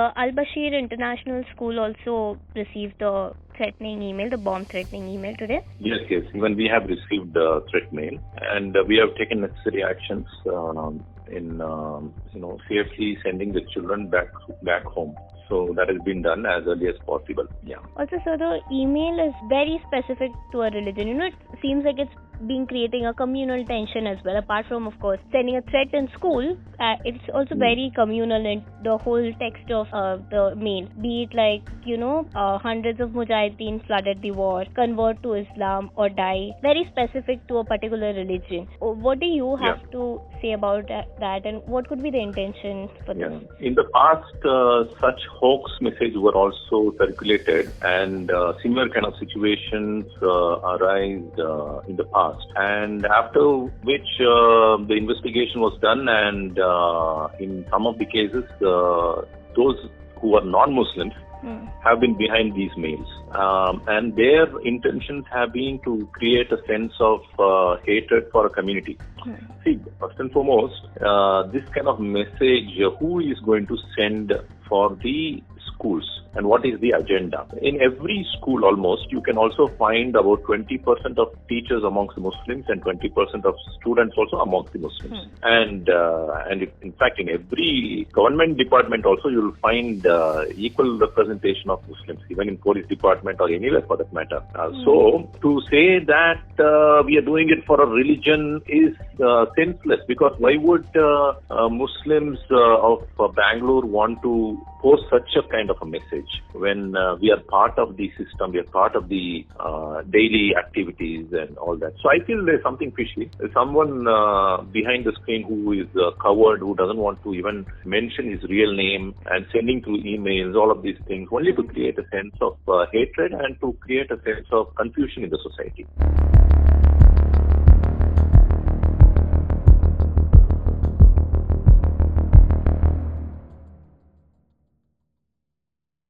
the Al-Bashir International School also received the bomb threatening email today? Yes. Even we have received threat mail, and we have taken necessary actions in safely sending the children back home. So that has been done as early as possible. Yeah. Also, sir, the email is very specific to a religion. It seems like it's been creating a communal tension as well. Apart from, of course, sending a threat in school, it's also very communal in the whole text of the mail. Be it like, hundreds of mujahideen flooded the war, convert to Islam or die. Very specific to a particular religion. What do you have to say about that, and what could be the intentions for this? In the past, such hoax messages were also circulated, and similar kind of situations arise in the past. And after which the investigation was done, and in some of the cases, those who are non-Muslims have been behind these mails, and their intentions have been to create a sense of hatred for a community. See, first and foremost, this kind of message, who is going to send for the schools, and what is the agenda? In every school almost, you can also find about 20% of teachers amongst the Muslims and 20% of students also amongst the Muslims. And in fact, in every government department also, you will find equal representation of Muslims, even in police department or anywhere for that matter. So to say that we are doing it for a religion is senseless, because why would Muslims of Bengaluru want to post such a kind of a message when we are part of the system, we are part of the daily activities and all that? So I feel there's something fishy. There's someone behind the screen who is covered, who doesn't want to even mention his real name, and sending through emails, all of these things, only to create a sense of hatred and to create a sense of confusion in the society.